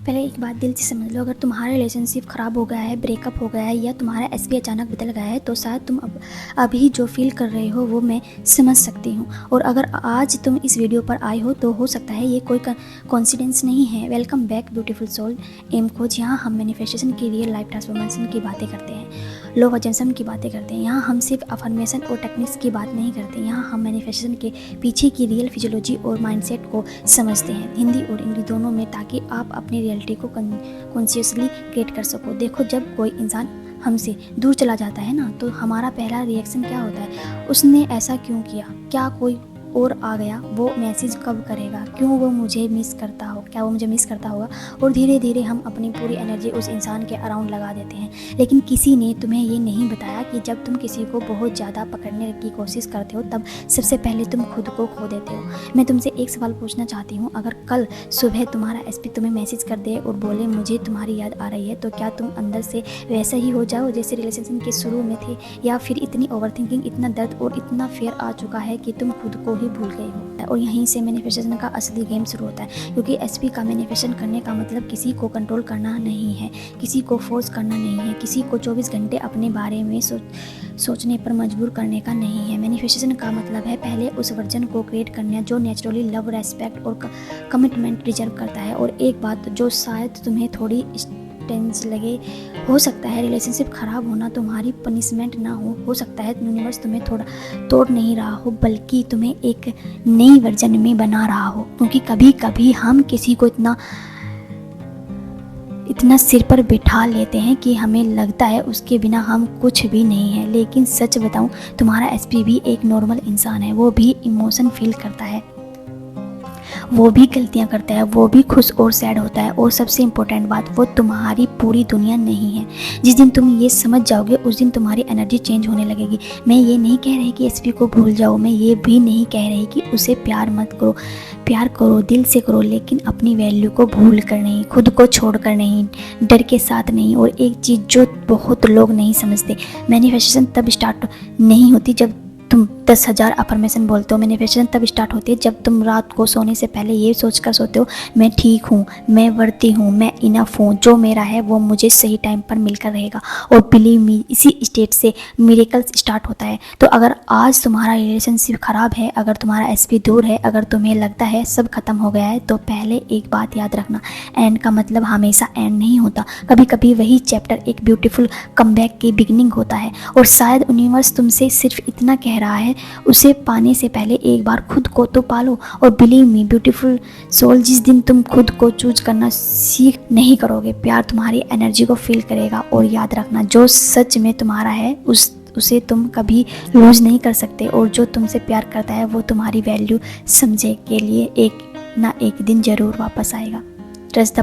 पहले एक बात दिल से समझ लो, अगर तुम्हारा रिलेशनशिप ख़राब हो गया है, ब्रेकअप हो गया है या तुम्हारा एसपी अचानक बदल गया है तो शायद तुम अभी जो फील कर रहे हो वो मैं समझ सकती हूँ। और अगर आज तुम इस वीडियो पर आए हो तो हो सकता है ये कोई कोइंसिडेंस नहीं है। Welcome back beautiful soul M खोज। यहाँ हम मैनिफेस्टेशन की रियल लाइफ ट्रांसफॉर्मेशन की बातें करते हैं, लॉ ऑफ अट्रैक्शन की बातें करते हैं। यहाँ हम सिर्फ अफर्मेशन और टेक्निक्स की बात नहीं करते, यहाँ हम मैनिफेस्टेशन के पीछे की रियल फिजियोलॉजी और माइंडसेट को समझते हैं, हिंदी और इंग्लिश दोनों में, ताकि आप अपनी रियलिटी को कॉन्शियसली क्रिएट कर सको। देखो, जब कोई इंसान हमसे दूर चला जाता है ना, तो हमारा पहला रिएक्शन क्या होता है? उसने ऐसा क्यों किया? क्या कोई और आ गया? वो मैसेज कब करेगा? क्यों वो मुझे मिस करता हो? क्या वो मुझे मिस करता होगा? और धीरे धीरे हम अपनी पूरी एनर्जी उस इंसान के अराउंड लगा देते हैं। लेकिन किसी ने तुम्हें ये नहीं बताया कि जब तुम किसी को बहुत ज़्यादा पकड़ने की कोशिश करते हो तब सबसे पहले तुम खुद को खो देते हो। मैं तुमसे एक सवाल पूछना चाहती हूँ, अगर कल सुबह तुम्हारा एसपी तुम्हें मैसेज कर दे और बोले मुझे तुम्हारी याद आ रही है, तो क्या तुम अंदर से वैसा ही हो जाओ जैसे रिलेशनशिप के शुरू में थे, या फिर इतनी ओवरथिंकिंग, इतना दर्द और इतना फेयर आ चुका है कि तुम खुद को भूल गए हो? और यहीं से मैनिफेस्टेशन का असली गेम शुरू होता है, क्योंकि एसपी का मैनिफेस्टेशन करने का मतलब किसी को कंट्रोल करना नहीं है, किसी को फोर्स करना नहीं है, किसी को 24 घंटे अपने बारे में सोचने पर मजबूर करने का नहीं है। मैनिफेस्टेशन का मतलब है पहले उस वर्जन को क्रिएट करना जो नेचुरली लव, रेस्पेक्ट और कमिटमेंट डिजर्व करता है। और एक बात जो शायद तुम्हें थोड़ी टेंस लगे, हो सकता है रिलेशनशिप ख़राब होना तुम्हारी पनिशमेंट ना हो सकता है यूनिवर्स तुम्हें थोड़ा तोड़ नहीं रहा हो, बल्कि तुम्हें एक नई वर्जन में बना रहा हो। क्योंकि कभी कभी हम किसी को इतना सिर पर बिठा लेते हैं कि हमें लगता है उसके बिना हम कुछ भी नहीं है। लेकिन सच बताऊं, तुम्हारा एसपी भी एक नॉर्मल इंसान है, वो भी इमोशन फील करता है, वो भी गलतियां करता है, वो भी खुश और सैड होता है। और सबसे इम्पोर्टेंट बात, वो तुम्हारी पूरी दुनिया नहीं है। जिस दिन तुम ये समझ जाओगे उस दिन तुम्हारी एनर्जी चेंज होने लगेगी। मैं ये नहीं कह रही कि एसपी को भूल जाओ, मैं ये भी नहीं कह रही कि उसे प्यार मत करो, प्यार करो, दिल से करो, लेकिन अपनी वैल्यू को भूल कर नहीं, खुद को छोड़ कर नहीं, डर के साथ नहीं। और एक चीज़ जो बहुत लोग नहीं समझते, मैनिफेस्टेशन तब स्टार्ट नहीं होती जब तुम 10,000 अफर्मेशन बोलते हो। मैनिफेस्टेशन तब स्टार्ट होती है जब तुम रात को सोने से पहले ये सोच कर सोते हो, मैं ठीक हूँ, मैं वर्ती हूँ, मैं इनफ हूँ, जो मेरा है वो मुझे सही टाइम पर मिलकर रहेगा। और बिलीव मी, इसी स्टेट से मिरेकल्स स्टार्ट होता है। तो अगर आज तुम्हारा रिलेशनशिप ख़राब है, अगर तुम्हारा एसपी दूर है, अगर तुम्हें लगता है सब खत्म हो गया है, तो पहले एक बात याद रखना, एंड का मतलब हमेशा एंड नहीं होता। कभी कभी वही चैप्टर एक ब्यूटीफुल कमबैक की बिगिनिंग होता है। और शायद यूनिवर्स तुमसे सिर्फ इतना कह रहा है, उसे पाने से पहले एक बार खुद को तो पालो। और बिलीव मी ब्यूटीफुल सोल, जिस दिन तुम खुद को चूज करना सीख नहीं करोगे, प्यार तुम्हारी एनर्जी को फील करेगा। और याद रखना, जो सच में तुम्हारा है उसे तुम कभी लूज नहीं कर सकते। और जो तुमसे प्यार करता है वो तुम्हारी वैल्यू समझे के लिए एक ना एक दिन जरूर वापस आएगा। Trust the